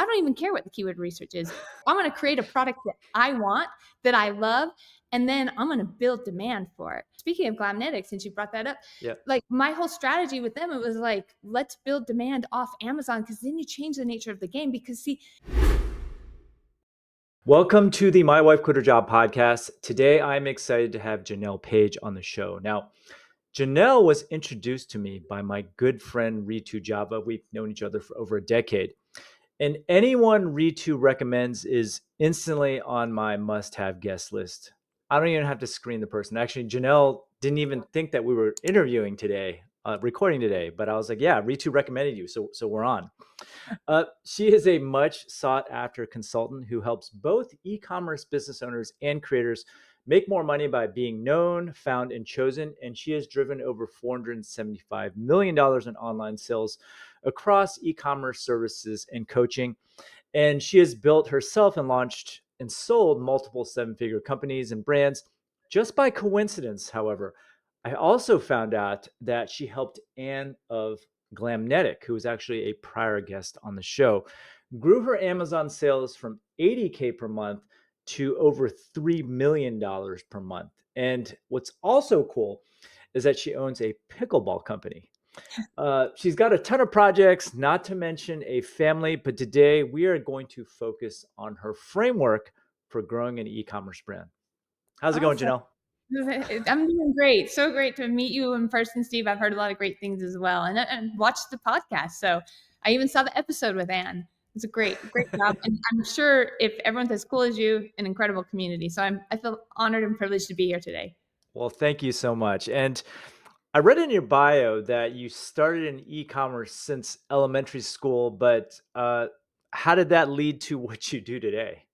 I don't even care what the keyword research is. I'm going to create a product that I want, that I love, and then I'm going to build demand for it. Speaking of Glamnetic, since you brought that up, Yeah. like my whole strategy with them, it was like, let's build demand off Amazon, because then you change the nature of the game. Because see, Welcome to the My Wife Quit Her Job podcast. Today, I'm excited to have Janelle Page on the show. Now, Janelle was introduced to me by my good friend Ritu Java. We've known each other for over a decade. And anyone Ritu recommends is instantly on my must-have guest list. I don't even have to screen the person. Actually, Janelle didn't even think that we were interviewing today, recording today. But I was like, yeah, Ritu recommended you, so we're on. She is a much sought after consultant who helps both e-commerce business owners and creators make more money by being known, found, and chosen. And she has driven over $475 million in online sales across e-commerce services and coaching. And she has built herself and launched and sold multiple seven-figure companies and brands. Just by coincidence, however, I also found out that she helped Anne of Glamnetic, who was actually a prior guest on the show, grew her Amazon sales from 80K per month to over $3 million per month. And what's also cool is that she owns a pickleball company. She's got a ton of projects, not to mention a family, but today we are going to focus on her framework for growing an e-commerce brand. How's it going, awesome. Janelle? I'm doing great. So great to meet you in person, Steve. I've heard a lot of great things as well, and watched the podcast. So I even saw the episode with Anne. It's a great job, and I'm sure if everyone's as cool as you, an incredible community. So I feel honored and privileged to be here today. Well, thank you so much. And I read in your bio that you started in e-commerce since elementary school, but how did that lead to what you do today?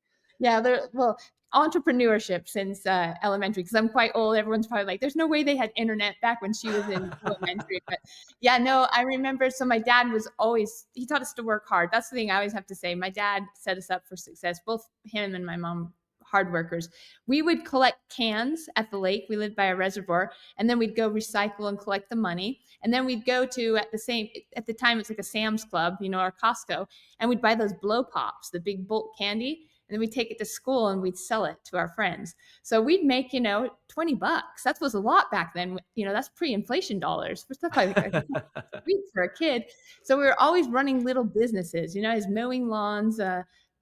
Yeah, well, entrepreneurship since elementary, because I'm quite old. Everyone's probably like, there's no way they had internet back when she was in elementary. But yeah, no, I remember. So my dad was always, he taught us to work hard. That's the thing I always have to say. My dad set us up for success, both him and my mom, hard workers. We would collect cans at the lake. We lived by a reservoir, and then we'd go recycle and collect the money. And then we'd go to, at the time, it's like a Sam's Club, or Costco, and we'd buy those blow pops, the big bulk candy. And then we'd take it to school and we'd sell it to our friends. So we'd make, $20. That was a lot back then. That's pre-inflation dollars. That's like a week for a kid. So we were always running little businesses, as mowing lawns,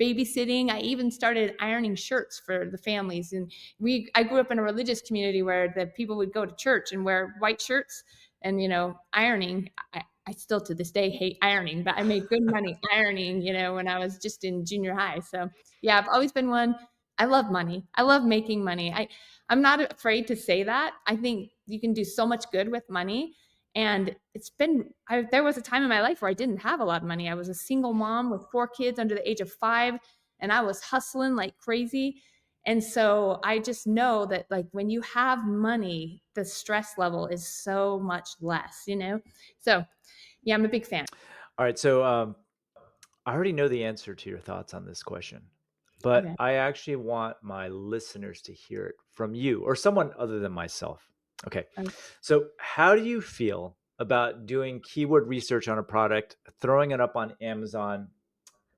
babysitting. I even started ironing shirts for the families. And I grew up in a religious community where the people would go to church and wear white shirts and, ironing. I still to this day hate ironing, but I made good money ironing, when I was just in junior high. So yeah, I've always been one. I love money. I love making money. I'm not afraid to say that. I think you can do so much good with money. And there was a time in my life where I didn't have a lot of money. I was a single mom with 4 kids under the age of 5, and I was hustling like crazy. And so I just know that, like, when you have money, the stress level is so much less, So yeah, I'm a big fan. All right, so I already know the answer to your thoughts on this question, but Okay. I actually want my listeners to hear it from you or someone other than myself. Okay. So, how do you feel about doing keyword research on a product, throwing it up on Amazon,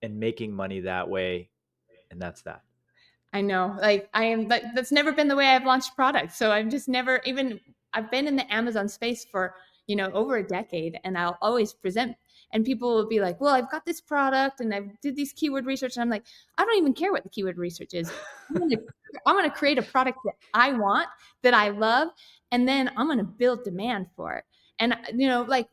and making money that way? And that's that. I know, like that's never been the way I've launched products. So I've just never even, I've been in the Amazon space for, over a decade, and I'll always present, and people will be like, well, I've got this product and I did these keyword research. And I'm like, I don't even care what the keyword research is. I'm going to create a product that I want, that I love, and then I'm going to build demand for it. And, like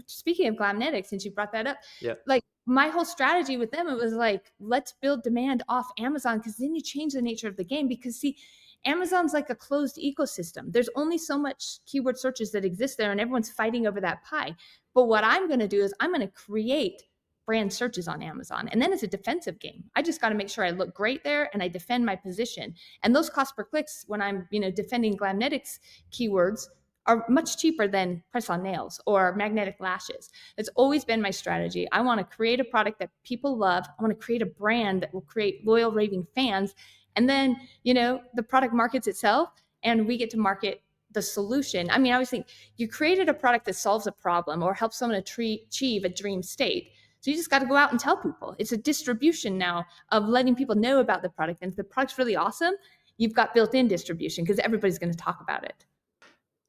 speaking of Glamnetic, since you brought that up, Yeah. like my whole strategy with them, it was like, let's build demand off Amazon, because then you change the nature of the game. Because see, Amazon's like a closed ecosystem. There's only so much keyword searches that exist there, and everyone's fighting over that pie. But what I'm going to do is I'm going to create brand searches on Amazon. And then it's a defensive game. I just got to make sure I look great there and I defend my position. And those cost per clicks when I'm, defending Glamnetic's keywords are much cheaper than press-on nails or magnetic lashes. It's always been my strategy. I want to create a product that people love. I want to create a brand that will create loyal, raving fans. And then, the product markets itself, and we get to market the solution. I always think you created a product that solves a problem or helps someone achieve a dream state. So you just got to go out and tell people. It's a distribution now of letting people know about the product. And if the product's really awesome, you've got built-in distribution because everybody's going to talk about it.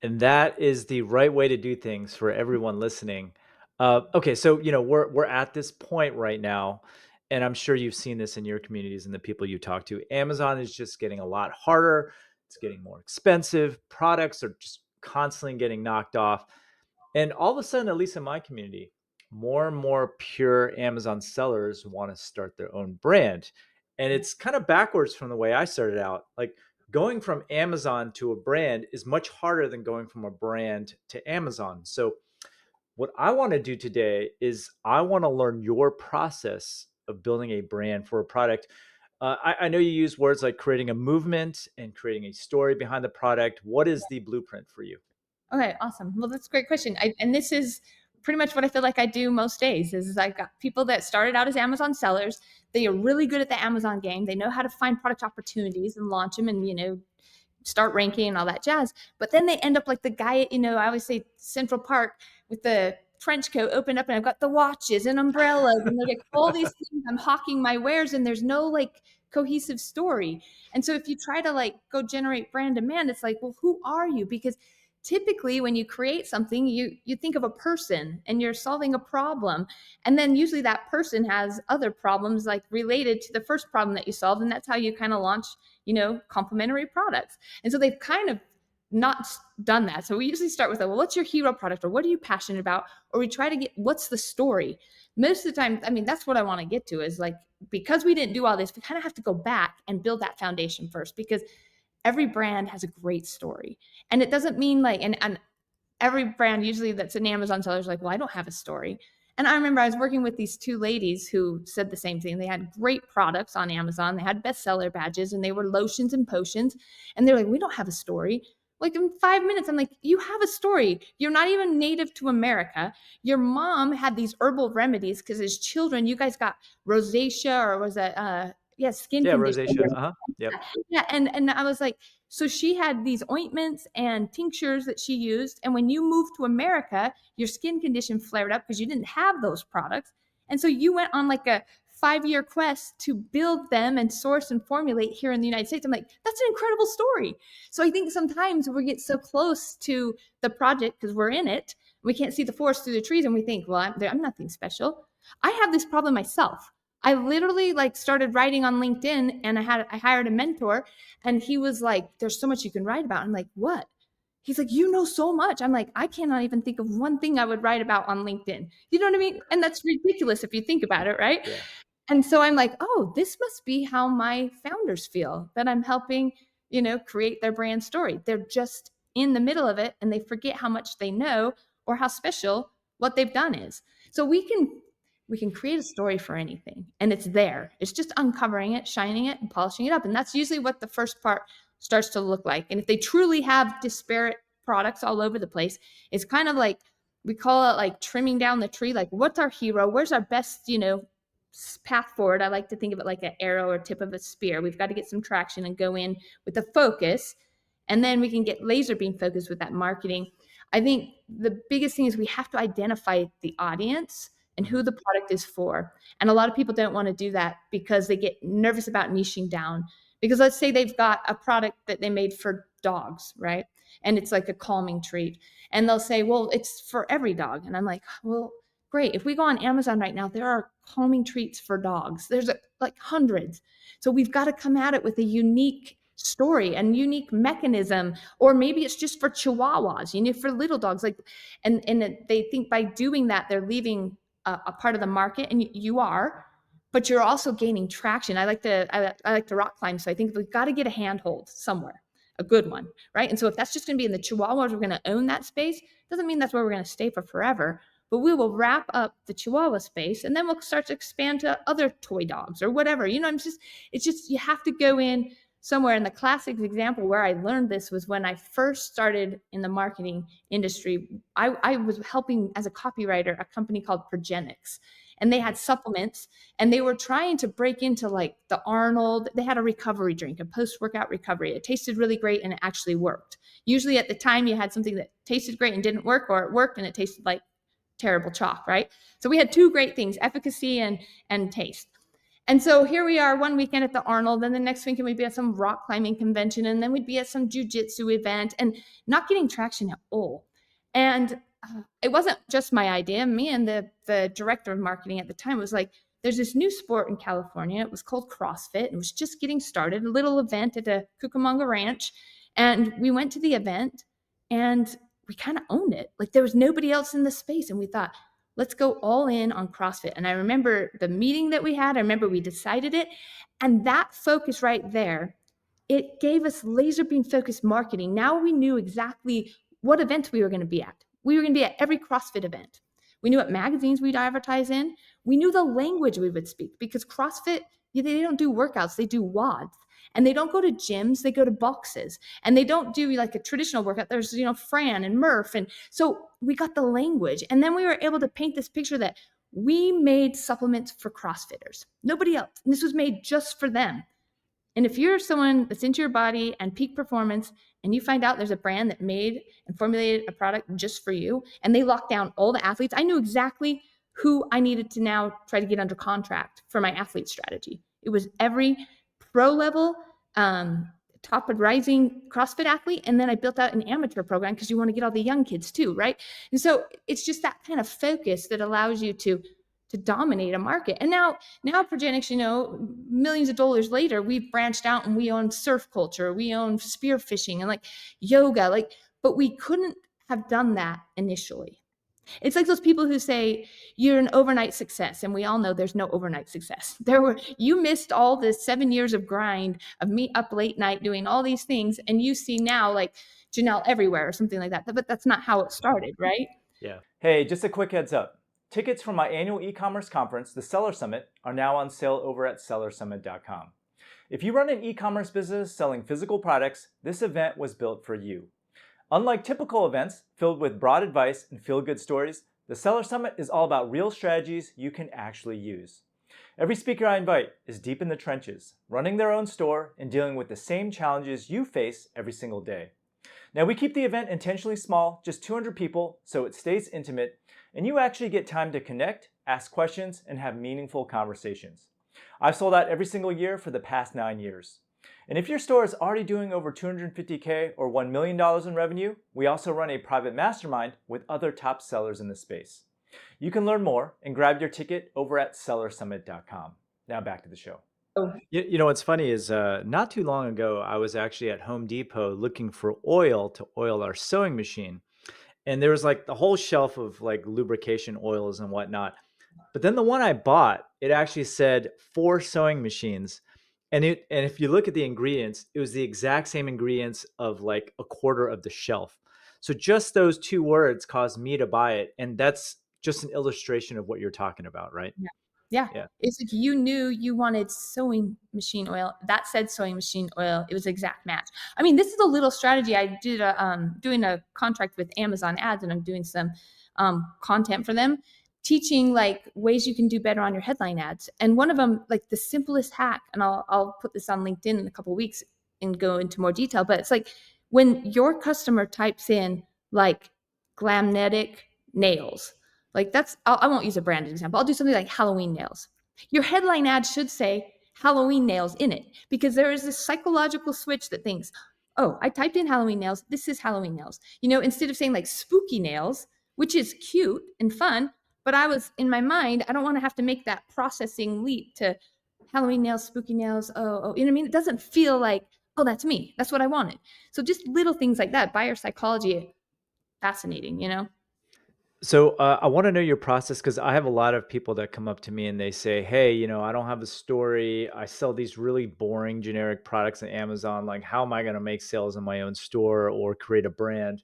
And that is the right way to do things for everyone listening. Okay, so we're at this point right now, and I'm sure you've seen this in your communities and the people you talk to. Amazon is just getting a lot harder. It's getting more expensive. Products are just constantly getting knocked off. And all of a sudden, at least in my community, more and more pure Amazon sellers want to start their own brand. And it's kind of backwards from the way I started out. Like going from Amazon to a brand is much harder than going from a brand to Amazon. So, what I want to do today is I want to learn your process of building a brand for a product. I know you use words like creating a movement and creating a story behind the product. What is the blueprint for you? Okay, awesome. Well, that's a great question. And this is pretty much what I feel like I do most days is I got people that started out as Amazon sellers. They are really good at the Amazon game. They know how to find product opportunities and launch them and, start ranking and all that jazz. But then they end up like the guy at, I always say Central Park with the trench coat opened up and I've got the watches and umbrellas and they're like all these things. I'm hawking my wares and there's no like cohesive story. And so if you try to like go generate brand demand, it's like, well, who are you? Because typically when you create something, you think of a person and you're solving a problem. And then usually that person has other problems like related to the first problem that you solved. And that's how you kind of launch, complementary products. And so they've kind of not done that. So we usually start with, well, what's your hero product or what are you passionate about? Or we try to get, what's the story? Most of the time, I mean, that's what I want to get to is like, because we didn't do all this, we kind of have to go back and build that foundation first because every brand has a great story. And it doesn't mean like, and every brand usually that's an Amazon seller is like, well, I don't have a story. And I remember I was working with these two ladies who said the same thing. They had great products on Amazon. They had bestseller badges and they were lotions and potions. And they're like, we don't have a story. Like in 5 minutes, I'm like, you have a story. You're not even native to America. Your mom had these herbal remedies because as children, you guys got rosacea or was that, skin Yeah, condition. rosacea. Yep. Yeah, and I was like, so she had these ointments and tinctures that she used, and when you moved to America, your skin condition flared up because you didn't have those products, and so you went on like a 5-year quest to build them and source and formulate here in the United States. I'm like, that's an incredible story. So I think sometimes we get so close to the project because we're in it, we can't see the forest through the trees, and we think, well, I'm nothing special. I have this problem myself. I literally like started writing on LinkedIn and I hired a mentor and he was like, there's so much you can write about. I'm like, what? He's like, you know so much. I'm like, I cannot even think of one thing I would write about on LinkedIn. You know what I mean? And that's ridiculous if you think about it, right? Yeah. And so I'm like, oh, this must be how my founders feel that I'm helping, create their brand story. They're just in the middle of it and they forget how much they know or how special what they've done is. So we can create a story for anything and it's there. It's just uncovering it, shining it and polishing it up. And that's usually what the first part starts to look like. And if they truly have disparate products all over the place, it's kind of like we call it like trimming down the tree. Like what's our hero? Where's our best, path forward? I like to think of it like an arrow or tip of a spear. We've got to get some traction and go in with a focus. And then we can get laser beam focused with that marketing. I think the biggest thing is we have to identify the audience and who the product is for. And a lot of people don't want to do that because they get nervous about niching down. Because let's say they've got a product that they made for dogs, right? And it's like a calming treat. And they'll say, well, it's for every dog. And I'm like, well, great. If we go on Amazon right now, there are calming treats for dogs. There's like hundreds. So we've got to come at it with a unique story and unique mechanism, or maybe it's just for chihuahuas, for little dogs. Like, and they think by doing that, they're leaving a part of the market, and you are, but you're also gaining traction. I like to rock climb, so I think we've got to get a handhold somewhere, a good one, right? And so if that's just going to be in the Chihuahuas, we're going to own that space. Doesn't mean that's where we're going to stay for forever, but we will wrap up the Chihuahua space, and then we'll start to expand to other toy dogs or whatever. It's just you have to go in somewhere. And the classic example where I learned this was when I first started in the marketing industry. I was helping as a copywriter a company called Progenics, and they had supplements and they were trying to break into like the Arnold. They had a recovery drink, a post-workout recovery. It tasted really great and it actually worked. Usually at the time you had something that tasted great and didn't work, or it worked and it tasted like terrible chalk, right? So we had two great things, efficacy and taste. And so here we are one weekend at the Arnold, then the next weekend we'd be at some rock climbing convention, and then we'd be at some jujitsu event, and not getting traction at all. And it wasn't just my idea. Me and the director of marketing at the time was like, there's this new sport in California. It was called CrossFit. It was just getting started, a little event at a Cucamonga Ranch. And we went to the event and we kind of owned it. Like there was nobody else in the space. And we thought, let's go all in on CrossFit. And I remember the meeting that we had. I remember we decided it. And that focus right there, it gave us laser beam focused marketing. Now we knew exactly what events we were going to be at. We were going to be at every CrossFit event. We knew what magazines we'd advertise in. We knew the language we would speak because CrossFit, they don't do workouts, they do WODs. And they don't go to gyms, they go to boxes. And they don't do like a traditional workout. There's, Fran and Murph. And so we got the language. And then we were able to paint this picture that we made supplements for CrossFitters. Nobody else. And this was made just for them. And if you're someone that's into your body and peak performance, and you find out there's a brand that made and formulated a product just for you, and they locked down all the athletes, I knew exactly who I needed to now try to get under contract for my athlete strategy. It was every pro level, top and rising CrossFit athlete. And then I built out an amateur program because you want to get all the young kids too, right? And so it's just that kind of focus that allows you to dominate a market. And now Progenics, millions of dollars later, we've branched out and we own surf culture, we own spearfishing and like yoga, but we couldn't have done that initially. It's like those people who say you're an overnight success, and we all know there's no overnight success. You missed all the 7 years of grind of me up late night doing all these things, and you see now like Janelle everywhere or something like that. But that's not how it started, right? Yeah. Hey, just a quick heads up. Tickets for my annual e-commerce conference, the Seller Summit, are now on sale over at sellersummit.com. If you run an e-commerce business selling physical products, this event was built for you. Unlike typical events filled with broad advice and feel-good stories, the Seller Summit is all about real strategies you can actually use. Every speaker I invite is deep in the trenches, running their own store and dealing with the same challenges you face every single day. Now, we keep the event intentionally small, just 200 people, so it stays intimate, and you actually get time to connect, ask questions, and have meaningful conversations. I've sold out every single year for the past 9 years. And if your store is already doing over $250K or $1 million in revenue, we also run a private mastermind with other top sellers in the space. You can learn more and grab your ticket over at sellersummit.com. Now back to the show. You know what's funny is not too long ago, I was actually at Home Depot looking for oil to oil our sewing machine. And there was like the whole shelf of like lubrication oils and whatnot. But then the one I bought, it actually said 4 sewing machines. And if you look at the ingredients, it was the exact same ingredients of like a quarter of the shelf. So just those 2 words caused me to buy it. And that's just an illustration of what you're talking about, right? Yeah. Yeah. Yeah. It's like you knew you wanted sewing machine oil. That said sewing machine oil. It was exact match. I mean, this is a little strategy. I did doing a contract with Amazon Ads, and I'm doing some content for them, teaching like ways you can do better on your headline ads. And one of them, like the simplest hack, and I'll put this on LinkedIn in a couple of weeks and go into more detail, but it's like when your customer types in like Glamnetic nails, like I won't use a branded example. I'll do something like Halloween nails. Your headline ad should say Halloween nails in it, because there is this psychological switch that thinks, oh, I typed in Halloween nails. This is Halloween nails. Instead of saying like spooky nails, which is cute and fun, but I was in my mind, I don't want to have to make that processing leap to Halloween nails, spooky nails. Oh, you know what I mean? It doesn't feel like, oh, that's me. That's what I wanted. So just little things like that, buyer psychology, fascinating. So I want to know your process, because I have a lot of people that come up to me and they say, hey, I don't have a story. I sell these really boring generic products on Amazon. Like, how am I going to make sales in my own store or create a brand?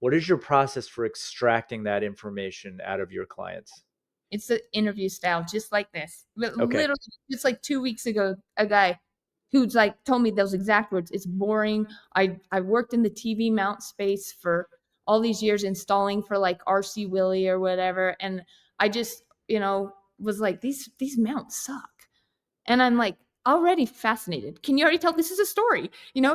What is your process for extracting that information out of your clients? It's an interview style, just like this. But Okay. literally, just like 2 weeks ago, a guy who's like told me those exact words. It's boring. I worked in the TV mount space for all these years installing for like RC Willie or whatever, and I just was like these mounts suck. And I'm like, already fascinated. Can you already tell this is a story?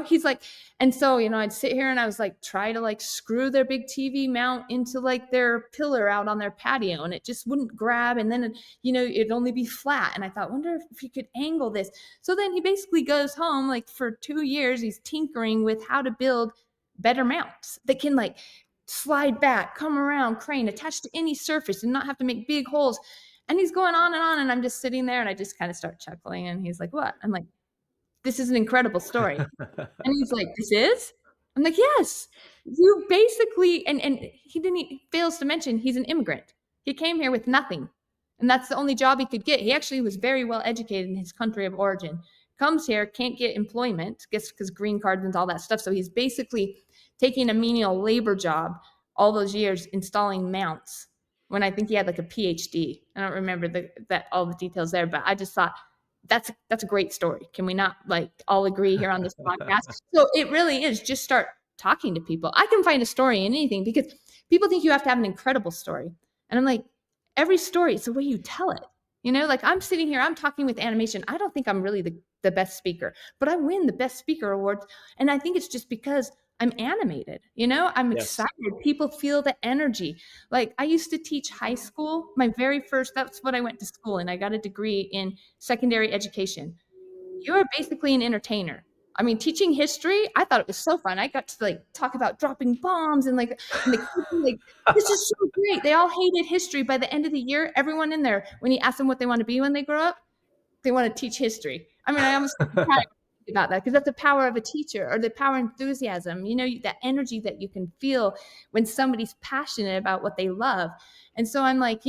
He's like, and so, I'd sit here and I was like, try to like screw their big TV mount into like their pillar out on their patio, and it just wouldn't grab. And then, it'd only be flat. And I thought, wonder if you could angle this. So then he basically goes home, like for 2 years, he's tinkering with how to build better mounts that can like slide back, come around, crane, attach to any surface and not have to make big holes. And he's going on, and I'm just sitting there and I just kind of start chuckling. And he's like, what? I'm like, this is an incredible story. And he's like, this is? I'm like, yes. You basically, and he fails to mention he's an immigrant. He came here with nothing. And that's the only job he could get. He actually was very well educated in his country of origin. Comes here, can't get employment, guess because green cards and all that stuff. So he's basically taking a menial labor job all those years installing mounts when I think he had like a PhD. I don't remember that all the details there, but I just thought that's a great story. Can we not like all agree here on this podcast? So it really is just start talking to people. I can find a story in anything because people think you have to have an incredible story. And I'm like, every story, it's the way you tell it. Like I'm sitting here, I'm talking with animation. I don't think I'm really the best speaker, but I win the best speaker awards. And I think it's just because I'm animated, I'm Yes. excited. People feel the energy. Like I used to teach high school. My very first, that's what I went to school and I got a degree in secondary education. You are basically an entertainer. I mean, teaching history, I thought it was so fun. I got to like talk about dropping bombs and like, and the kids were like, this is so great. They all hated history. By the end of the year, everyone in there, when you ask them what they want to be when they grow up, they want to teach history. I mean, I almost cry about that because that's the power of a teacher or the power of enthusiasm, that energy that you can feel when somebody's passionate about what they love. And so I'm like,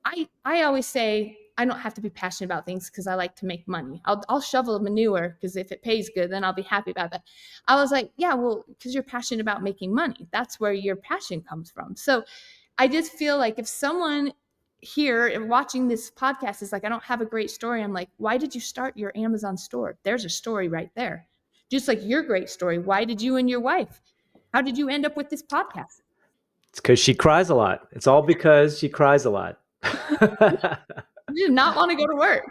I always say I don't have to be passionate about things because I like to make money. I'll shovel manure because if it pays good, then I'll be happy about that. I was like, yeah, well, because you're passionate about making money. That's where your passion comes from. So I just feel like if someone here and watching this podcast is like, I don't have a great story. I'm like, why did you start your Amazon store? There's a story right there. Just like your great story. Why did you and your wife? How did you end up with this podcast? It's because she cries a lot. It's all because she cries a lot. You did not want to go to work.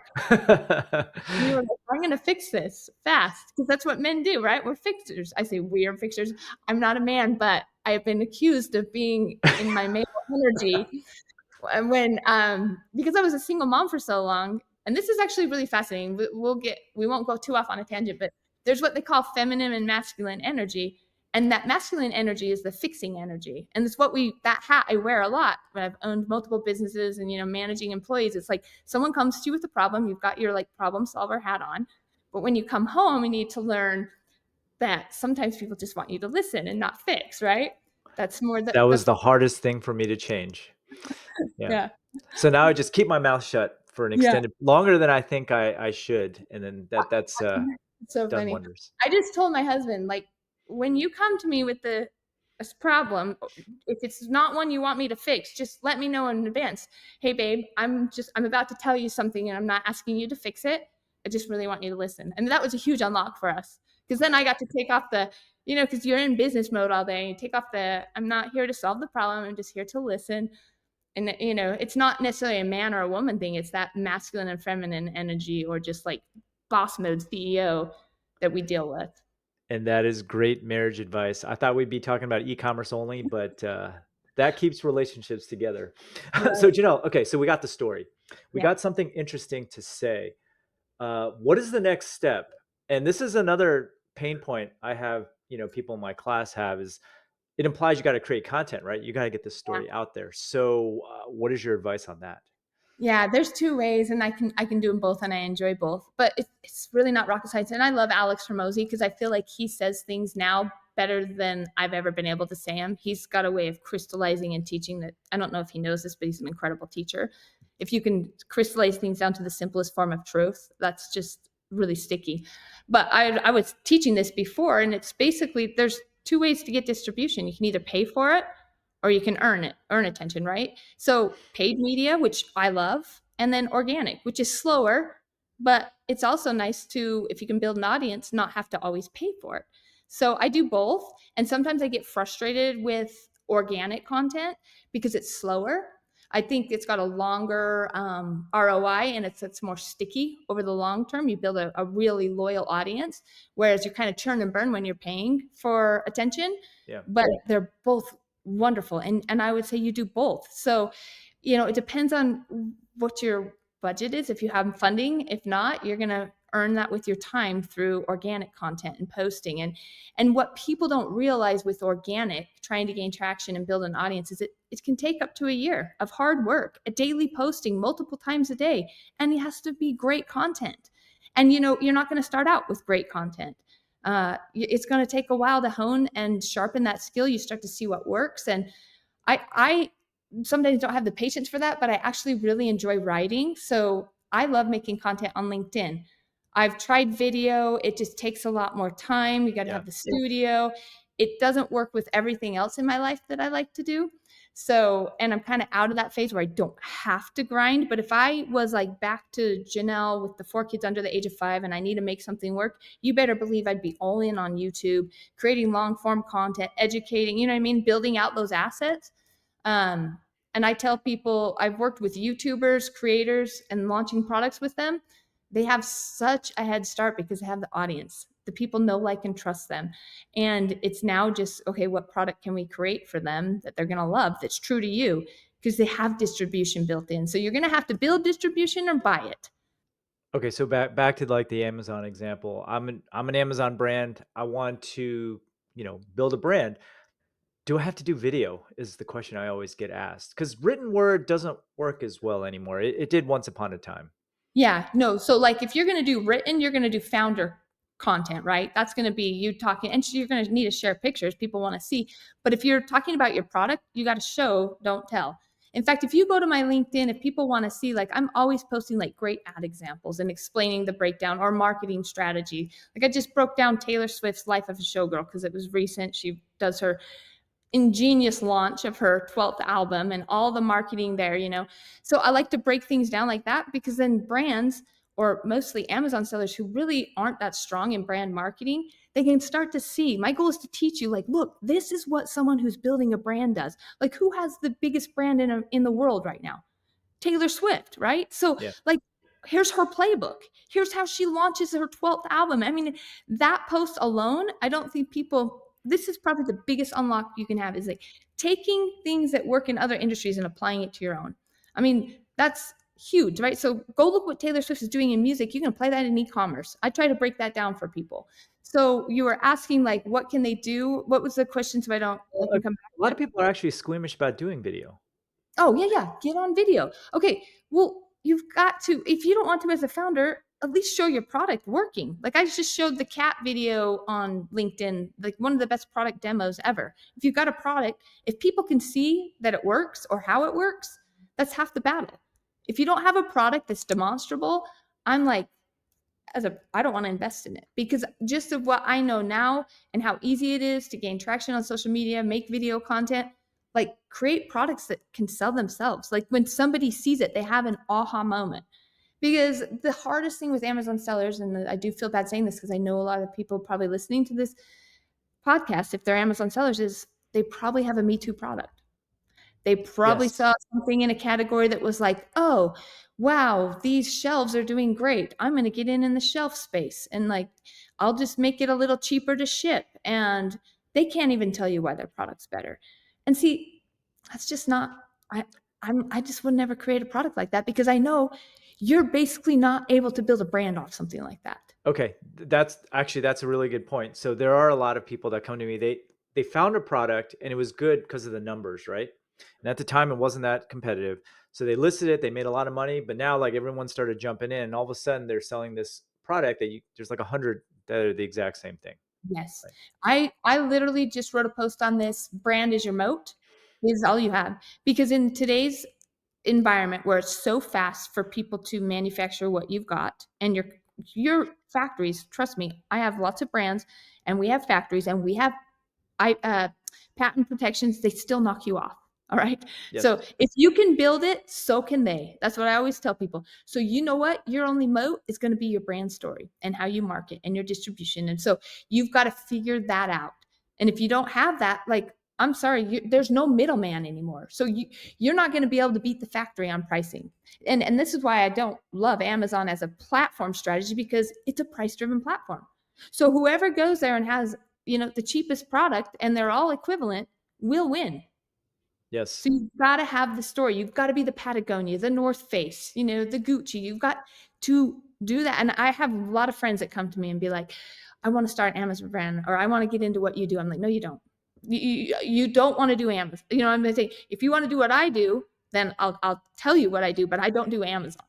You were like, I'm going to fix this fast because that's what men do, right? We're fixers. I say we are fixers. I'm not a man, but I have been accused of being in my male energy when because I was a single mom for so long. And this is actually really fascinating. We won't go too off on a tangent, but there's what they call feminine and masculine energy. And that masculine energy is the fixing energy. And it's that hat I wear a lot when I've owned multiple businesses and, managing employees. It's like someone comes to you with a problem. You've got your like problem solver hat on. But when you come home, you need to learn that sometimes people just want you to listen and not fix, right? That's more That was the hardest thing for me to change. Yeah. yeah. So now I just keep my mouth shut for an Yeah. extended longer than I think I should. And then that's It's so done funny. wonders. I just told my husband, like, when you come to me with this problem, if it's not one you want me to fix, just let me know in advance. Hey, babe, I'm about to tell you something and I'm not asking you to fix it. I just really want you to listen. And that was a huge unlock for us because then I got to take off because you're in business mode all day. You take off I'm not here to solve the problem. I'm just here to listen. And, it's not necessarily a man or a woman thing. It's that masculine and feminine energy or just like boss mode CEO that we deal with. And that is great marriage advice. I thought we'd be talking about e-commerce only, but that keeps relationships together. So, Right. Janelle, okay, so we got the story. We Yeah. got something interesting to say. What is the next step? And this is another pain point I have, people in my class have is it implies you got to create content, right? You got to get this Yeah. story out there. So, what is your advice on that? Yeah, there's two ways, and I can do them both, and I enjoy both. But it's really not rocket science. And I love Alex Hormozy because I feel like he says things now better than I've ever been able to say them. He's got a way of crystallizing and teaching that I don't know if he knows this, but he's an incredible teacher. If you can crystallize things down to the simplest form of truth, that's just really sticky. But I was teaching this before, and it's basically there's two ways to get distribution. You can either pay for it or you can earn attention, right? So paid media, which I love, and then organic, which is slower, but it's also nice to, if you can build an audience, not have to always pay for it. So I do both. And sometimes I get frustrated with organic content because it's slower. I think it's got a longer ROI, and it's more sticky over the long term. You build a really loyal audience, whereas you're kind of churn and burn when you're paying for attention. Yeah. But they're both wonderful, and I would say you do both. So, it depends on what your budget is, if you have funding. If not, you're going to earn that with your time through organic content and posting. And what people don't realize with organic, trying to gain traction and build an audience, is it can take up to a year of hard work, a daily posting multiple times a day, and it has to be great content. And you're not going to start out with great content. It's going to take a while to hone and sharpen that skill. You start to see what works. And I sometimes don't have the patience for that, but I actually really enjoy writing. So I love making content on LinkedIn. I've tried video. It just takes a lot more time. You got to Yeah. have the studio. It doesn't work with everything else in my life that I like to do. So, and I'm kind of out of that phase where I don't have to grind. But if I was like back to Janelle with the 4 kids under the age of 5 and I need to make something work, you better believe I'd be all in on YouTube, creating long form content, educating, you know what I mean? Building out those assets. And I tell people, I've worked with YouTubers, creators, and launching products with them. They have such a head start because they have the audience. The people know, like, and trust them. And it's now just, okay, what product can we create for them that they're going to love, that's true to you? Because they have distribution built in. So you're going to have to build distribution or buy it. Okay, so back to like the Amazon example. I'm an Amazon brand. I want to, build a brand. Do I have to do video? Is the question I always get asked. Because written word doesn't work as well anymore. It did once upon a time. Yeah, no. So like if you're going to do written, you're going to do founder content, right? That's going to be you talking, and you're going to need to share pictures people want to see. But if you're talking about your product, you got to show, don't tell. In fact, if you go to my LinkedIn, if people want to see, like, I'm always posting like great ad examples and explaining the breakdown or marketing strategy. Like I just broke down Taylor Swift's Life of a Showgirl because it was recent. She does her ingenious launch of her 12th album and all the marketing there. So I like to break things down like that, because then brands, or mostly Amazon sellers who really aren't that strong in brand marketing, they can start to see. My goal is to teach you, like, look, this is what someone who's building a brand does. Like, who has the biggest brand in the world right now? Taylor Swift, right? So, Yeah. like, here's her playbook. Here's how she launches her 12th album. I mean, that post alone, I don't think people, this is probably the biggest unlock you can have, is like taking things that work in other industries and applying it to your own. I mean, that's huge, right? So go look what Taylor Swift is doing in music. You can apply that in e-commerce. I try to break that down for people. So you were asking, like, what can they do? What was the question? So I Well, can come a lot back of to it. people are actually squeamish about doing video. Oh, yeah, yeah. Get on video. Okay. Well, you've got to, if you don't want to as a founder, at least show your product working. Like I just showed the cat video on LinkedIn, like one of the best product demos ever. If you've got a product, if people can see that it works or how it works, that's half the battle. If you don't have a product that's demonstrable, I'm like, I don't want to invest in it, because just of what I know now and how easy it is to gain traction on social media, make video content, like create products that can sell themselves. Like when somebody sees it, they have an aha moment. Because the hardest thing with Amazon sellers, and I do feel bad saying this because I know a lot of people probably listening to this podcast, if they're Amazon sellers, is they probably have a Me Too product. They probably Yes. saw something in a category that was like, oh, wow, these shelves are doing great. I'm going to get in the shelf space, and like, I'll just make it a little cheaper to ship. And they can't even tell you why their product's better. And see, that's just not, I just would never create a product like that, because I know you're basically not able to build a brand off something like that. Okay, that's a really good point. So there are a lot of people that come to me. They found a product and it was good because of the numbers, right? And at the time it wasn't that competitive. So they listed it, they made a lot of money, but now like everyone started jumping in, and all of a sudden they're selling this product that there's like 100 that are the exact same thing. Yes. Right? I literally just wrote a post on this. Brand is your moat, is all you have. Because in today's environment where it's so fast for people to manufacture what you've got, and your factories, trust me, I have lots of brands and we have factories and we have I patent protections, they still knock you off. All right. Yes. So if you can build it, so can they. That's what I always tell people. So you know what? Your only moat is going to be your brand story and how you market and your distribution. And so you've got to figure that out. And if you don't have that, like, I'm sorry, there's no middleman anymore. So you're not going to be able to beat the factory on pricing. And this is why I don't love Amazon as a platform strategy, because it's a price driven platform. So whoever goes there and has, the cheapest product and they're all equivalent will win. Yes. So you've got to have the story. You've got to be the Patagonia, the North Face, the Gucci. You've got to do that. And I have a lot of friends that come to me and be like, I want to start an Amazon brand, or I want to get into what you do. I'm like, no, you don't. You don't want to do Amazon. I'm going to say, if you want to do what I do, then I'll tell you what I do, but I don't do Amazon.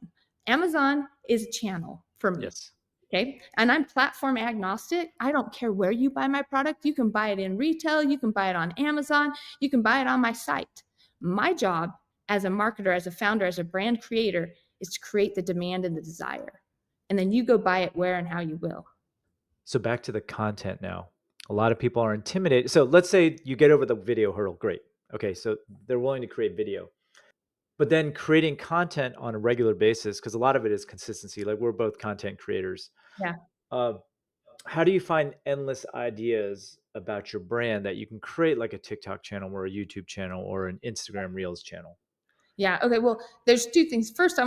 Amazon is a channel for me. Yes. Okay. And I'm platform agnostic. I don't care where you buy my product. You can buy it in retail. You can buy it on Amazon. You can buy it on my site. My job as a marketer, as a founder, as a brand creator is to create the demand and the desire. And then you go buy it where and how you will. So back to the content now. A lot of people are intimidated. So let's say you get over the video hurdle. Great. Okay. So they're willing to create video. But then creating content on a regular basis, because a lot of it is consistency. Like we're both content creators. Yeah. Uh, how do you find endless ideas about your brand that you can create like a TikTok channel or a YouTube channel or an Instagram Reels channel? Yeah. Okay. Well, there's two things. First,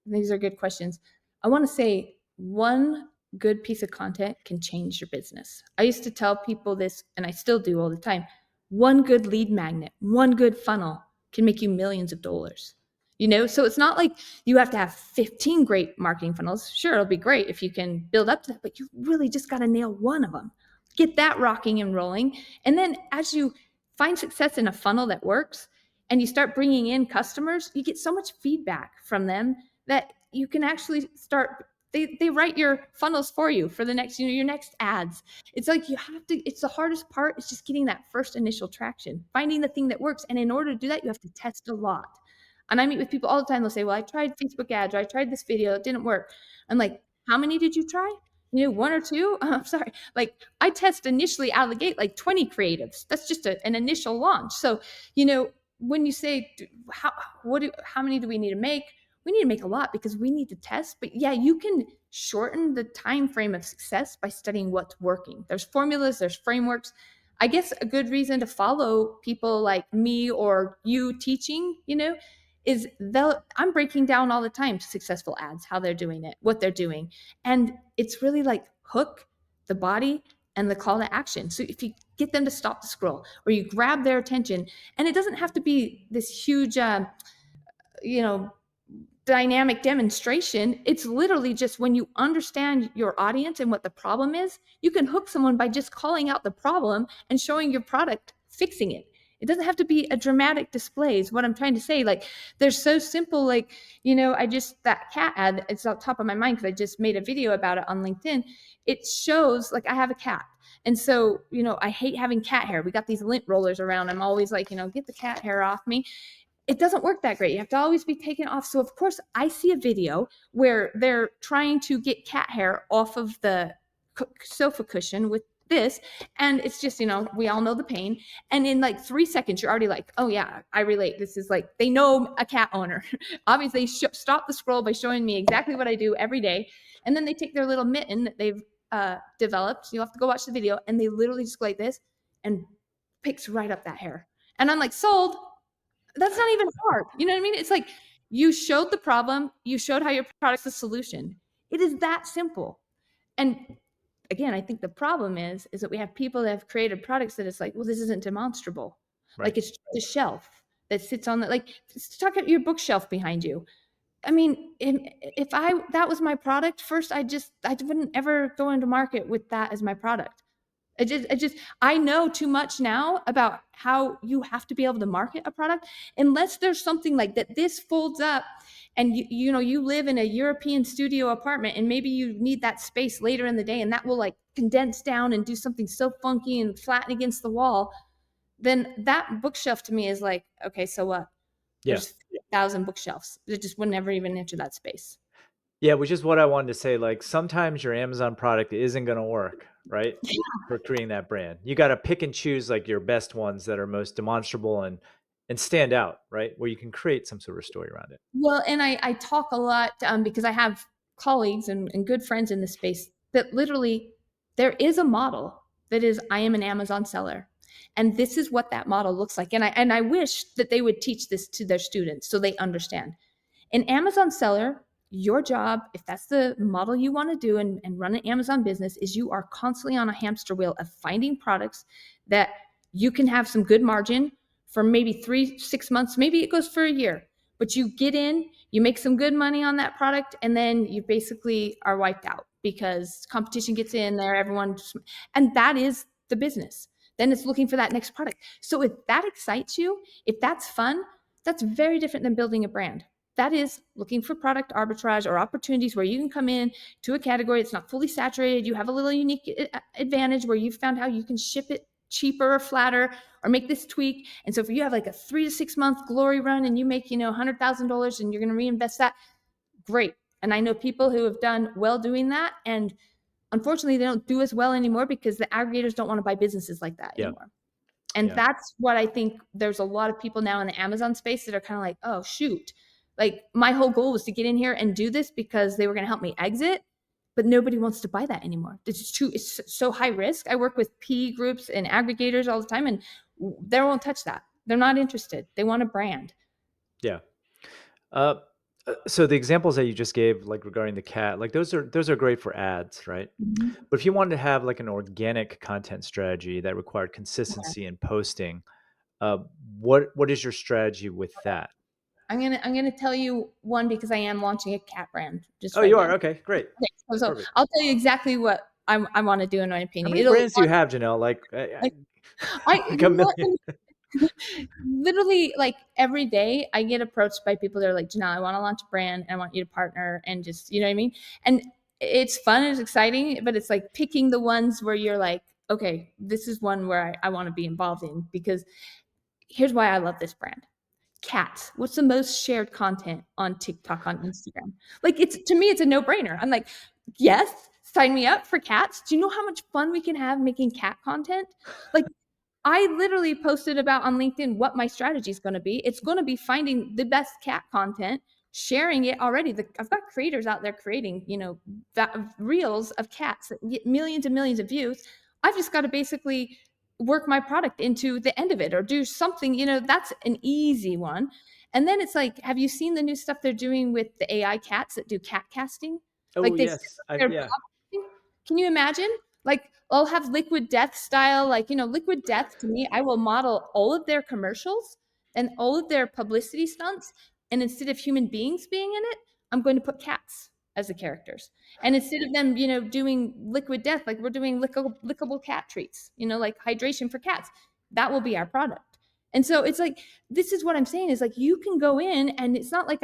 these are good questions. I want to say one good piece of content can change your business. I used to tell people this, and I still do all the time. One good lead magnet, one good funnel can make you millions of dollars. So it's not like you have to have 15 great marketing funnels. Sure, it'll be great if you can build up to that, but you really just got to nail one of them. Get that rocking and rolling. And then as you find success in a funnel that works, and you start bringing in customers, you get so much feedback from them that you can actually start. They write your funnels for you for the next, your next ads. It's like it's the hardest part is just getting that first initial traction, finding the thing that works. And in order to do that, you have to test a lot. And I meet with people all the time. They'll say, well, I tried Facebook ads, or I tried this video, it didn't work. I'm like, how many did you try? One or two? I'm sorry. Like I test initially out of the gate, like 20 creatives. That's just an initial launch. So, when you say how many do we need to make, we need to make a lot because we need to test. But yeah, you can shorten the time frame of success by studying what's working. There's formulas, there's frameworks. I guess a good reason to follow people like me or you teaching, is I'm breaking down all the time successful ads, how they're doing it, what they're doing. And it's really like hook, the body, and the call to action. So if you get them to stop the scroll, or you grab their attention, and it doesn't have to be this huge, you know, dynamic demonstration. It's literally just when you understand your audience and what the problem is, you can hook someone by just calling out the problem and showing your product fixing it. It doesn't have to be a dramatic display is what I'm trying to say. Like they're so simple. Like, that cat ad, it's on top of my mind because I just made a video about it on LinkedIn. It shows like I have a cat. And so, I hate having cat hair. We got these lint rollers around. I'm always like, get the cat hair off me. It doesn't work that great. You have to always be taken off. So of course I see a video where they're trying to get cat hair off of the sofa cushion with this. And it's just, we all know the pain. And in like 3 seconds, you're already like, oh yeah, I relate. This is like, they know a cat owner. Obviously stop the scroll by showing me exactly what I do every day. And then they take their little mitten that they've developed. You'll have to go watch the video. And they literally just go like this and picks right up that hair. And I'm like, sold. That's not even hard. You know what I mean? It's like you showed the problem, you showed how your product's the solution. It is that simple. And again, I think the problem is that we have people that have created products that it's like, well, this isn't demonstrable. Right. Like it's just a shelf that sits on the, like, talk about your bookshelf behind you. I mean, if that was my product first, I wouldn't ever go into market with that as my product. I know too much now about how you have to be able to market a product unless there's something like that. This folds up and you live in a European studio apartment and maybe you need that space later in the day and that will like condense down and do something so funky and flatten against the wall. Then that bookshelf to me is like, okay, so what? Yeah. There's 1,000 bookshelves. It just would never even enter that space. Yeah, which is what I wanted to say. Like sometimes your Amazon product isn't going to work, right? For creating that brand. You got to pick and choose like your best ones that are most demonstrable and stand out, right? Where you can create some sort of story around it. Well, and I talk a lot because I have colleagues and good friends in this space that literally there is a model that is I am an Amazon seller. And this is what that model looks like. And I wish that they would teach this to their students so they understand. An Amazon seller, your job, if that's the model you want to do and run an Amazon business, is you are constantly on a hamster wheel of finding products that you can have some good margin for maybe 3 6 months, maybe it goes for a year, but you get in, you make some good money on that product, and then you basically are wiped out because competition gets in there, and that is the business. Then it's looking for that next product. So if that excites you, if that's fun, that's very different than building a brand. That is looking for product arbitrage or opportunities where you can come in to a category that's not fully saturated. You have a little unique advantage where you've found how you can ship it cheaper or flatter or make this tweak. And so if you have like a 3 to 6 month glory run and you make, $100,000 and you're going to reinvest that, great. And I know people who have done well doing that. And unfortunately, they don't do as well anymore because the aggregators don't want to buy businesses like that Yeah. anymore. And Yeah. that's what I think there's a lot of people now in the Amazon space that are kind of like, oh, shoot. Like my whole goal was to get in here and do this because they were going to help me exit, but nobody wants to buy that anymore. It's so high risk. I work with PE groups and aggregators all the time, and they won't touch that. They're not interested. They want a brand. Yeah. Uh, so the examples that you just gave, like regarding the cat, like those are great for ads, right? Mhm. But if you wanted to have like an organic content strategy that required Okay. consistency in posting, uh, what is your strategy with that? I'm gonna tell you one because I am launching a cat brand just Oh, right you now. are? Okay, great. Okay, so Perfect. I'll tell you exactly what I want to do in my How opinion. many It'll brands do you have, Janelle? like I Like a you know what million. literally like every day I get approached by people that are like, Janelle, I want to launch a brand and I want you to partner and just, you know what I mean? And it's fun, it's exciting, but it's like picking the ones where you're like, okay, this is one where I want to be involved in because here's why I love this brand. Cats. What's the most shared content on TikTok, on Instagram? Like it's to me, it's a no-brainer. I'm like, yes, sign me up for cats. Do you know how much fun we can have making cat content? Like I literally posted about on LinkedIn what my strategy is going to be. It's going to be finding the best cat content, sharing it already. I've got creators out there creating, reels of cats that get millions and millions of views. I've just got to basically work my product into the end of it or do something, that's an easy one. And then it's like, have you seen the new stuff they're doing with the AI cats that do cat casting? Oh, Like they sit yes. up there Yeah. broadcasting. Can you imagine? Like I'll have Liquid Death style, like, Liquid Death to me, I will model all of their commercials and all of their publicity stunts. And instead of human beings being in it, I'm going to put cats as the characters. And instead of them, doing Liquid Death, like we're doing lickable cat treats, like hydration for cats, that will be our product. And so it's like, this is what I'm saying is like, you can go in and it's not like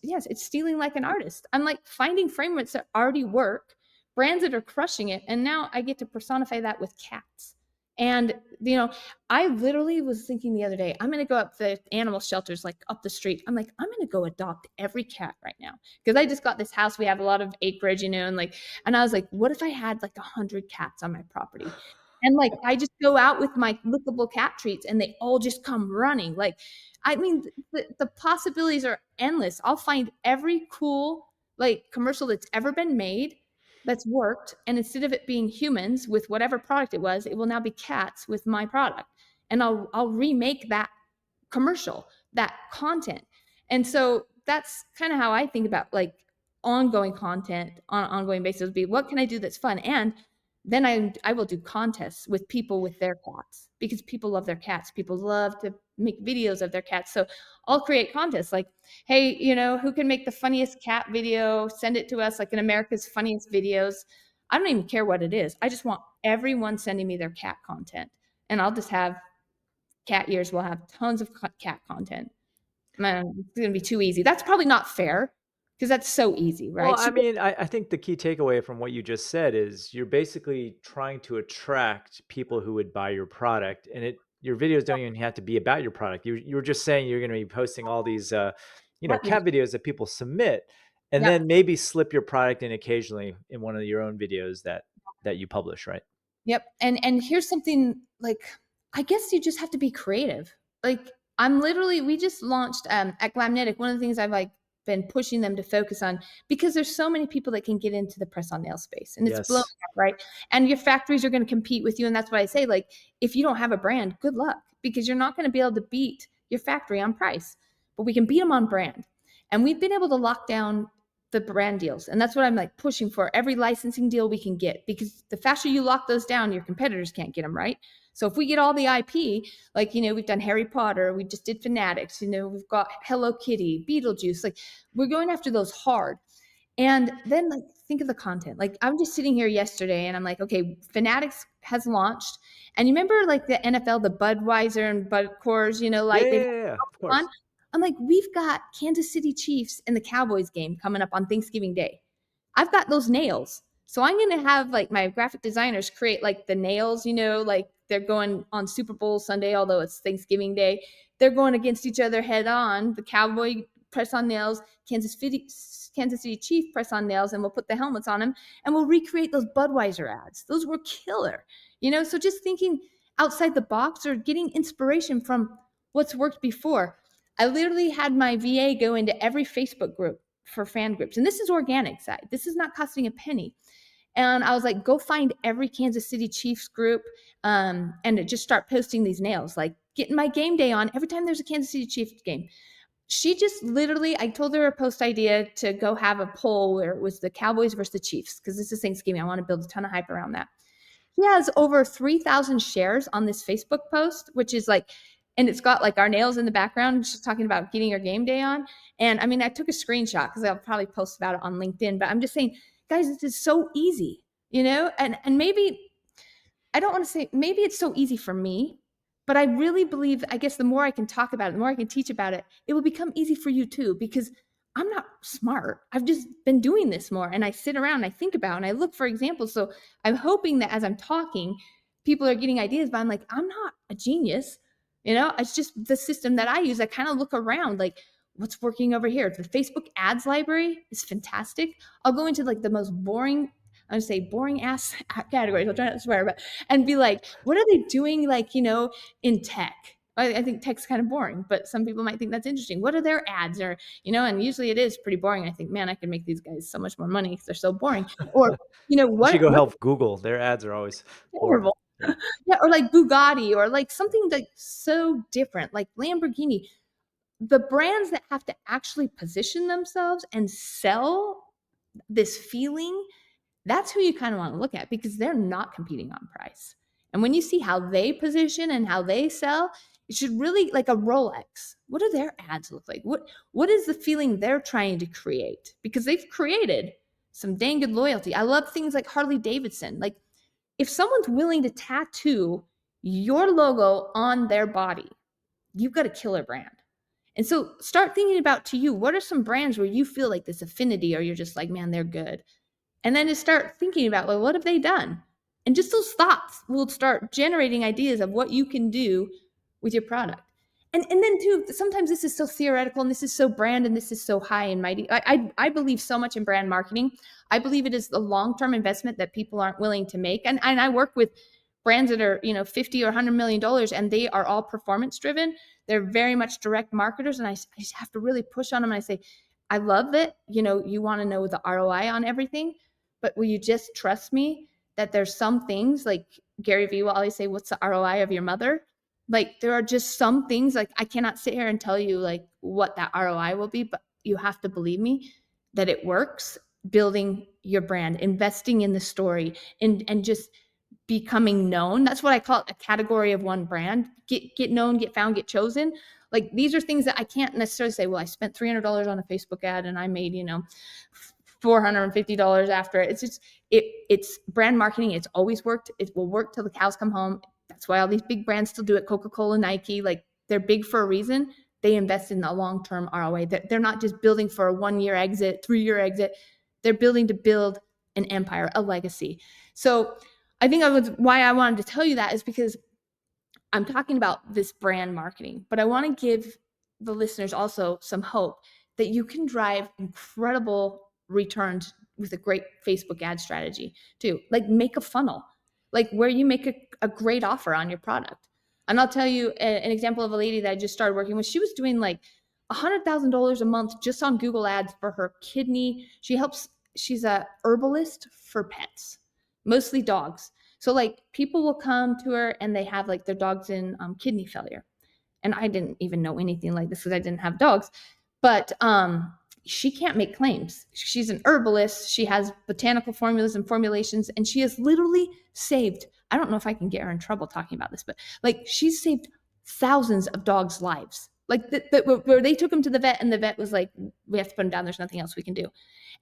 yes, it's stealing like an artist. I'm like finding frameworks that already work, brands that are crushing it. And now I get to personify that with cats. And, I literally was thinking the other day, I'm going to go up the animal shelters, like up the street. I'm like, I'm going to go adopt every cat right now. Because I just got this house. We have a lot of acreage, and I was like, what if I had like 100 cats on my property? And like, I just go out with my lickable cat treats and they all just come running. Like, I mean, the possibilities are endless. I'll find every cool, like, commercial that's ever been made that's worked. And instead of it being humans with whatever product it was, it will now be cats with my product. And I'll remake that commercial, that content. And so that's kind of how I think about like ongoing content on an ongoing basis would be what can I do that's fun? And then I will do contests with people with their cats because people love their cats. People love to make videos of their cats. So I'll create contests like, hey, who can make the funniest cat video? Send it to us, like in America's Funniest Videos. I don't even care what it is. I just want everyone sending me their cat content. And I'll just have cat years. We'll have tons of cat content. Man, it's going to be too easy. That's probably not fair because that's so easy, Well, right? I mean, I think the key takeaway from what you just said is you're basically trying to attract people who would buy your product, and your videos don't even have to be about your product. You were just saying you're going to be posting all these, Cat cat videos. videos that people submit, and Yep. then maybe slip your product in occasionally in one of your own videos that you publish, right? Yep. And here's something like I guess you just have to be creative. Like we just launched at Glamnetic. One of the things I've like been pushing them to focus on, because there's so many people that can get into the press on nail space, and it's blowing Yes. up, right? And your factories are going to compete with you. And that's what I say, like, if you don't have a brand, good luck, because you're not going to be able to beat your factory on price, but we can beat them on brand. And we've been able to lock down the brand deals. And that's what I'm like pushing for, every licensing deal we can get, because the faster you lock those down, your competitors can't get them, right? So if we get all the IP, like, we've done Harry Potter, we just did Fanatics, we've got Hello Kitty, Beetlejuice, like we're going after those hard. And then like think of the content. Like I'm just sitting here yesterday and I'm like, okay, Fanatics has launched. And you remember like the NFL, the Budweiser and Bud Coors, Yeah, like yeah, they yeah, yeah, of on. course. I'm like, we've got Kansas City Chiefs and the Cowboys game coming up on Thanksgiving Day. I've got those nails. So I'm going to have like my graphic designers create like the nails, like they're going on Super Bowl Sunday, although it's Thanksgiving Day. They're going against each other head on. The Cowboy press on nails, Kansas City Chief press on nails, and we'll put the helmets on them and we'll recreate those Budweiser ads. Those were killer, so just thinking outside the box or getting inspiration from what's worked before. I literally had my VA go into every Facebook group for fan groups. And this is organic side. This is not costing a penny. And I was like, go find every Kansas City Chiefs group and just start posting these nails, like getting my game day on every time there's a Kansas City Chiefs game. She just literally, I told her a post idea to go have a poll where it was the Cowboys versus the Chiefs, because this is Thanksgiving. I want to build a ton of hype around that. He has over 3,000 shares on this Facebook post, which is like, and it's got like our nails in the background, just talking about getting your game day on. And I mean, I took a screenshot because I'll probably post about it on LinkedIn, but I'm just saying, guys, this is so easy, and maybe, I don't want to say maybe it's so easy for me, but I really believe, I guess the more I can talk about it, the more I can teach about it, it will become easy for you too, because I'm not smart. I've just been doing this more, and I sit around and I think about and I look for examples. So I'm hoping that as I'm talking, people are getting ideas, but I'm like, I'm not a genius. It's just the system that I use. I kind of look around like, what's working over here? The Facebook ads library is fantastic. I'll go into like the most boring, I'm gonna say boring ass categories. I'll try not to swear, but and be like, what are they doing? Like, in tech. I think tech's kind of boring, but some people might think that's interesting. What are their ads? Or, and usually it is pretty boring. I think, man, I can make these guys so much more money because they're so boring. Or, You should go what help Google. Their ads are always horrible. horrible. Yeah. Yeah, or like Bugatti, or like something like so different, like Lamborghini. The brands that have to actually position themselves and sell this feeling, that's who you kind of want to look at, because they're not competing on price. And when you see how they position and how they sell, it should really, like a Rolex, what do their ads look like? What is the feeling they're trying to create? Because they've created some dang good loyalty. I love things like Harley Davidson. Like if someone's willing to tattoo your logo on their body, you've got a killer brand. And so start thinking about, to you, what are some brands where you feel like this affinity, or you're just like, man, they're good. And then just start thinking about, well, what have they done? And just those thoughts will start generating ideas of what you can do with your product. And then too, sometimes this is so theoretical and this is so brand and this is so high and mighty. I believe so much in brand marketing. I believe it is the long-term investment that people aren't willing to make. And I work with brands that are, 50 or $100 million, and they are all performance driven. They're very much direct marketers. And I just have to really push on them. And I say, I love it. You want to know the ROI on everything, but will you just trust me that there's some things, like Gary Vee will always say, what's the ROI of your mother? Like there are just some things, like I cannot sit here and tell you like what that ROI will be, but you have to believe me that it works. Building your brand, investing in the story, and just becoming known. That's what I call it, a category of one brand. Get known, get found, get chosen. Like these are things that I can't necessarily say, well, I spent $300 on a Facebook ad and I made, $450 after it. It's just, it's brand marketing. It's always worked. It will work till the cows come home. That's why all these big brands still do it. Coca-Cola, Nike, like they're big for a reason. They invest in a long-term ROI. They're not just building for a 1-year exit, 3-year exit. They're building to build an empire, a legacy. So I think why I wanted to tell you that is because I'm talking about this brand marketing, but I want to give the listeners also some hope that you can drive incredible returns with a great Facebook ad strategy too. Like make a funnel, like where you make a great offer on your product. And I'll tell you an example of a lady that I just started working with. She was doing like $100,000 a month just on Google Ads for her kidney. She's a herbalist for pets, mostly dogs. So like people will come to her and they have like their dogs in kidney failure. And I didn't even know anything like this because I didn't have dogs. But she can't make claims. She's an herbalist. She has botanical formulas and formulations, and she has literally saved. I don't know if I can get her in trouble talking about this, but like she's saved thousands of dogs' lives. Like where they took them to the vet, and the vet was like, "We have to put them down. There's nothing else we can do."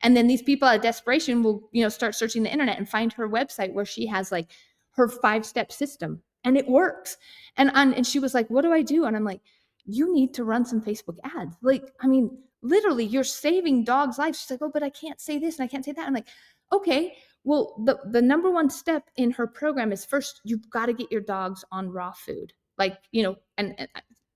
And then these people out of desperation will, start searching the internet and find her website where she has like her 5-step system, and it works. And she was like, "What do I do?" And I'm like, "You need to run some Facebook ads." Like, I mean, literally, you're saving dogs' lives. She's like, "Oh, but I can't say this and I can't say that." I'm like, "Okay, well, the number one step in her program is first you've got to get your dogs on raw food. Like, and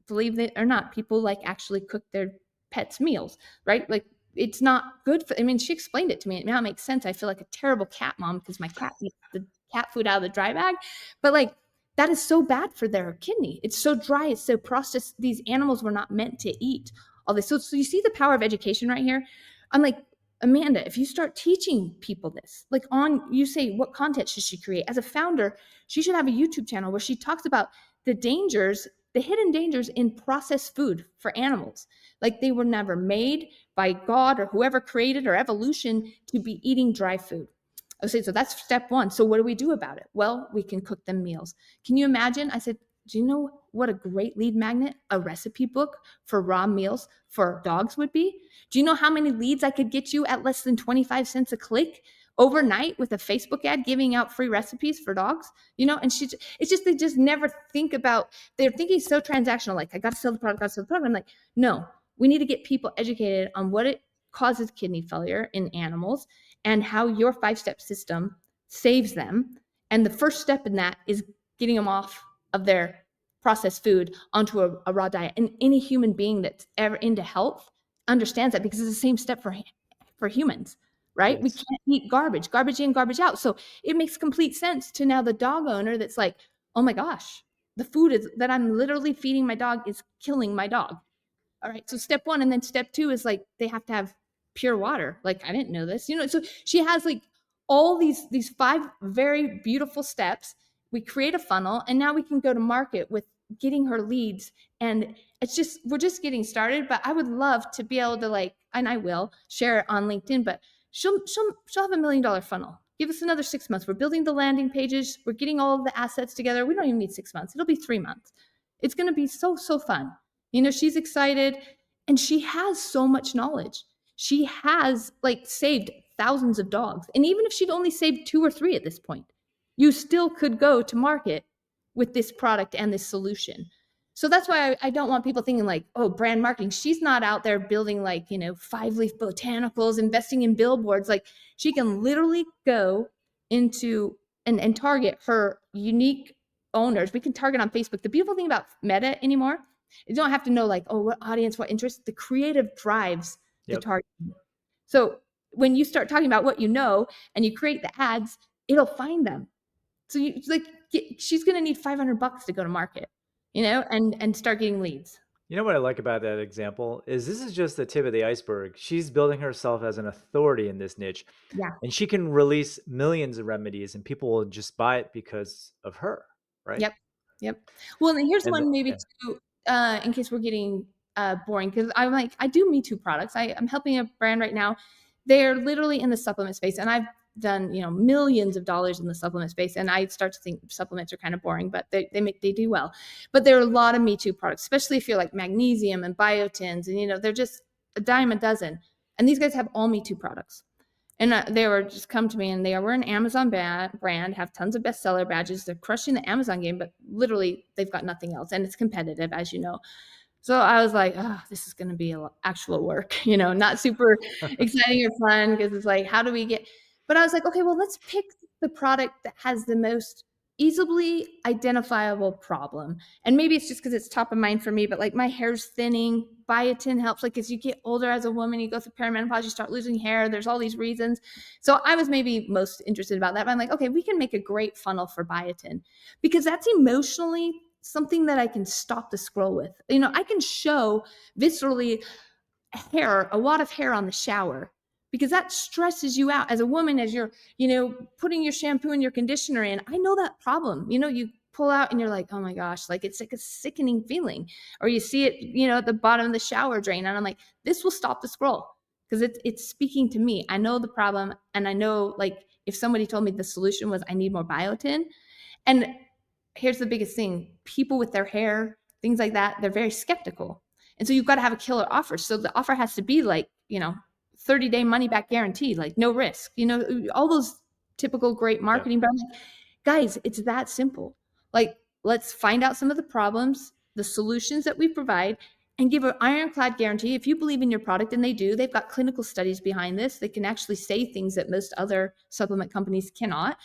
believe it or not, people like actually cook their pets meals, right? Like it's not good for, I mean, she explained it to me. Now it makes sense. I feel like a terrible cat mom because my cat eats the cat food out of the dry bag. But like that is so bad for their kidney. It's so dry, it's so processed. These animals were not meant to eat all this. So you see the power of education right here. I'm like, Amanda, if you start teaching people this, like you say, what content should she create? As a founder, she should have a YouTube channel where she talks about the dangers, the hidden dangers in processed food for animals. Like they were never made by God or whoever created or evolution to be eating dry food. I say, so that's step one. So what do we do about it? Well, we can cook them meals. Can you imagine? I said, do you know what a great lead magnet a recipe book for raw meals for dogs would be? Do you know how many leads I could get you at less than 25 cents a click overnight with a Facebook ad giving out free recipes for dogs? And it's just, they just never think about, they're thinking so transactional. Like, I got to sell the product, I'm like, no, we need to get people educated on what it causes kidney failure in animals and how your 5-step system saves them. And the first step in that is getting them off of their processed food onto a raw diet. And any human being that's ever into health understands that because it's the same step for humans, right? Yes. We can't eat garbage in, garbage out. So it makes complete sense to now the dog owner that's like, oh my gosh, the food is that I'm literally feeding my dog is killing my dog. All right. So step one. And then step two is like, they have to have pure water. Like, I didn't know this, so she has like all these 5 very beautiful steps. We create a funnel and now we can go to market with getting her leads. And we're just getting started, but I would love to be able to and I will share it on LinkedIn, but she'll have $1 million funnel. Give us another 6 months. We're building the landing pages. We're getting all of the assets together. We don't even need 6 months. It'll be 3 months. It's going to be so fun. She's excited and she has so much knowledge. She has saved thousands of dogs. And even if she'd only saved 2 or 3 at this point, you still could go to market with this product and this solution. So that's why I don't want people thinking oh, brand marketing. She's not out there building 5-leaf botanicals, investing in billboards. She can literally go into and target her unique owners. We can target on Facebook. The beautiful thing about Meta anymore, you don't have to know what audience, what interest. The creative drives the targeting. So when you start talking about what you know and you create the ads, it'll find them. So she's going to need $500 to go to market, and start getting leads. You know what I like about that example is this is just the tip of the iceberg. She's building herself as an authority in this niche. Yeah. And she can release millions of remedies and people will just buy it because of her, right? Yep. Well, and here's one maybe yeah. too, in case we're getting boring, because I do Me Too products. I'm helping a brand right now. They're literally in the supplement space, and I've done millions of dollars in the supplement space, and I start to think supplements are kind of boring, but they do well. But there are a lot of Me Too products, especially if you're like magnesium and biotins, and they're just a dime a dozen. And these guys have all Me Too products. And they were just come to me, and we're an Amazon brand, have tons of bestseller badges. They're crushing the Amazon game, but literally they've got nothing else, and it's competitive, as you know. So I was like, oh, this is going to be actual work, not super exciting or fun, because it's how do we get? But I was like, okay, well, let's pick the product that has the most easily identifiable problem. And maybe it's just because it's top of mind for me, but my hair's thinning. Biotin helps. As you get older as a woman, you go through perimenopause, you start losing hair. There's all these reasons. So I was maybe most interested about that. But I'm like, okay, we can make a great funnel for biotin, because that's emotionally something that I can stop the scroll with. You know, I can show viscerally hair, a lot of hair on the shower, because that stresses you out as a woman as you're, you know, putting your shampoo and your conditioner in. I know that problem. You know, you pull out and you're like, oh my gosh, like it's like a sickening feeling. Or you see it, you know, at the bottom of the shower drain. And I'm like, this will stop the scroll because it's speaking to me. I know the problem. And I know, like, if somebody told me the solution was I need more biotin. And here's the biggest thing: people with their hair, things like that, they're very skeptical. And so you've got to have a killer offer. So the offer has to be like, you know, 30-day money back guarantee, like no risk, you know, all those typical great Yeah. marketing. But I'm like, guys, it's that simple. Like, let's find out some of the problems, the solutions that we provide, and give an ironclad guarantee. If you believe in your product, and they do, they've got clinical studies behind this. They can actually say things that most other supplement companies cannot.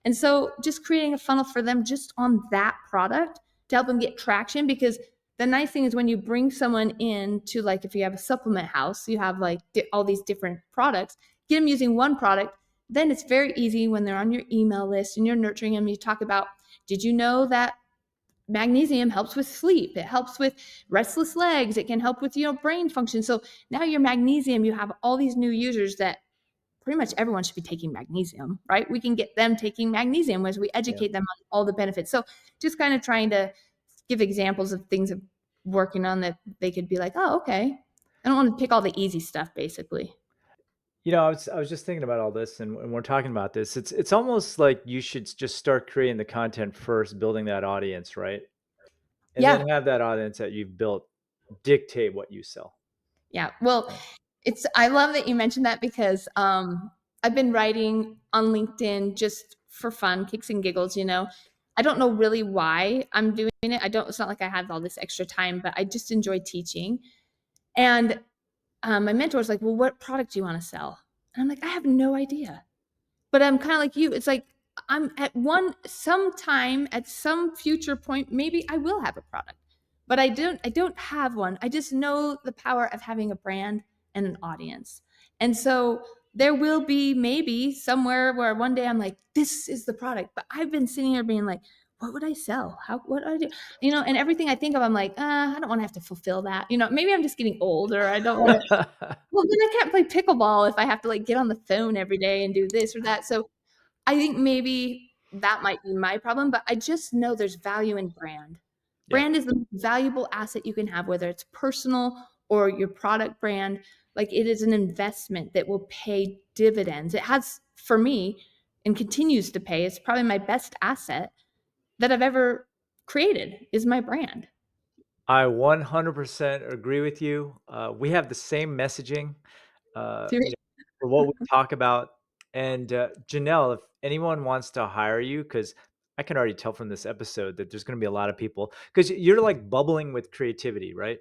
And so just creating a funnel for them just on that product to help them get traction. Because the nice thing is when you bring someone in to, like, if you have a supplement house, you have like all these different products, get them using one product. Then it's very easy when they're on your email list and you're nurturing them. You talk about, did you know that magnesium helps with sleep? It helps with restless legs. It can help with, you know, brain function. So now your magnesium, you have all these new users that pretty much everyone should be taking magnesium, right? We can get them taking magnesium as we Yeah. educate them on all the benefits. So just kind of trying to give examples of things of working on that they could be like, oh, okay. I don't want to pick all the easy stuff, basically. You know, I was just thinking about all this, and we're talking about this. It's almost like you should just start creating the content first, building that audience, right? And Yeah. then have that audience that you've built dictate what you sell. Yeah. Well, Right. I love that you mentioned that because I've been writing on LinkedIn just for fun, kicks and giggles, you know. I don't know really why I'm doing it. It's not like I have all this extra time, but I just enjoy teaching. And my mentor was like, well, what product do you want to sell? And I'm like, I have no idea. But I'm kind of like you. It's like I'm at one sometime at some future point, maybe I will have a product. But I don't have one. I just know the power of having a brand and an audience. And so there will be maybe somewhere where one day I'm like, this is the product. But I've been sitting here being like, what would I sell? What do I do? You know, and everything I think of, I'm like, I don't want to have to fulfill that. You know, maybe I'm just getting old, or I don't want to. Well, then I can't play pickleball if I have to like get on the phone every day and do this or that. So I think maybe that might be my problem, but I just know there's value in brand. Yeah. Brand is the most valuable asset you can have, whether it's personal or your product brand. Like, it is an investment that will pay dividends. It has for me and continues to pay. It's probably my best asset that I've ever created is my brand. I 100% agree with you. We have the same messaging, you know, for what we talk about. And Janelle, if anyone wants to hire you, because I can already tell from this episode that there's going to be a lot of people, because you're like bubbling with creativity, right?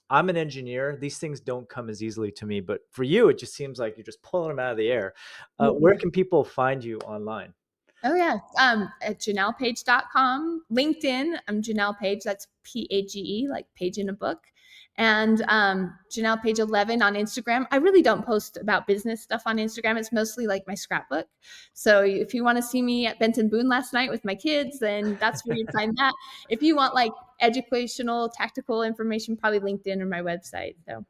I'm an engineer. These things don't come as easily to me, but for you, it just seems like you're just pulling them out of the air. Where can people find you online? Oh yeah. At JanellePage.com, LinkedIn, I'm Janelle Page. That's Page, like page in a book. And Janelle Page 11 on Instagram. I really don't post about business stuff on Instagram. It's mostly like my scrapbook. So if you want to see me at Benton Boone last night with my kids, then that's where you'd find that. If you want like educational, tactical information, probably LinkedIn or my website. So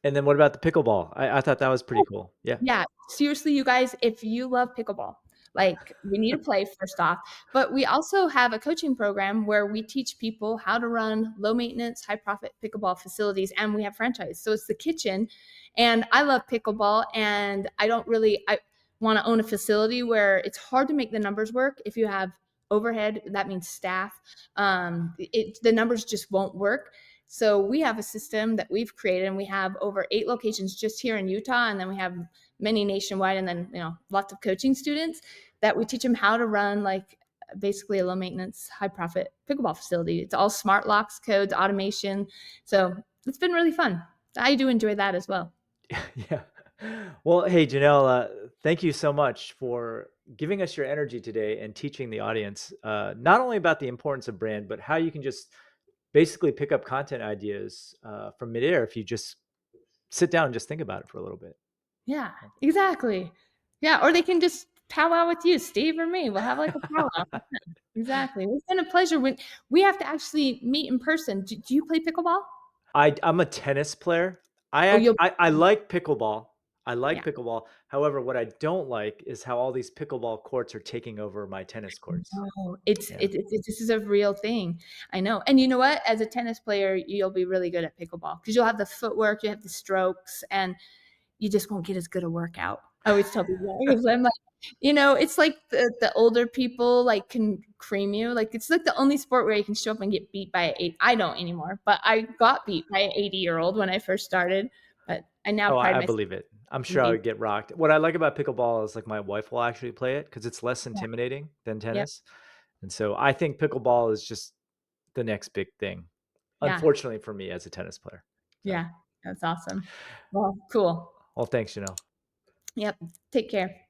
And then what about the pickleball? I thought that was pretty cool. Yeah. yeah, seriously, you guys, if you love pickleball, like, we need to play first off, but we also have a coaching program where we teach people how to run low maintenance, high profit pickleball facilities, and we have franchise. So it's the kitchen, and I love pickleball, and I want to own a facility where it's hard to make the numbers work if you have overhead. That means staff. The numbers just won't work. So we have a system that we've created, and we have over 8 locations just here in Utah, and then we have many nationwide, and then, you know, lots of coaching students that we teach them how to run, like, basically a low maintenance, high profit pickleball facility. It's all smart locks, codes, automation. So it's been really fun. I do enjoy that as well. Yeah. Well, hey, Janelle, thank you so much for giving us your energy today and teaching the audience not only about the importance of brand, but how you can just basically pick up content ideas from midair if you just sit down and just think about it for a little bit. Yeah, exactly. Yeah, or they can just powwow with you, Steve or me. We'll have like a powwow. Exactly. It's been a pleasure. We have to actually meet in person. Do you play pickleball? I'm a tennis player. Oh, you'll I like pickleball. I like yeah. pickleball. However, what I don't like is how all these pickleball courts are taking over my tennis courts. No, Yeah. this is a real thing. I know. And you know what? As a tennis player, you'll be really good at pickleball because you'll have the footwork, you have the strokes, and you just won't get as good a workout. I always tell people that because I'm like, it's like the older people like can cream you. Like it's like the only sport where you can show up and get beat by an eight. I don't anymore, but I got beat by an 80-year-old when I first started. But I now Oh, pride I myself believe it. I'm in sure I being would get rocked. What I like about pickleball is like my wife will actually play it because it's less yeah, intimidating than yep, tennis. And so I think pickleball is just the next big thing, yeah, unfortunately for me as a tennis player. So, yeah. That's awesome. Well, cool. well, thanks, Janelle. Yep. Take care.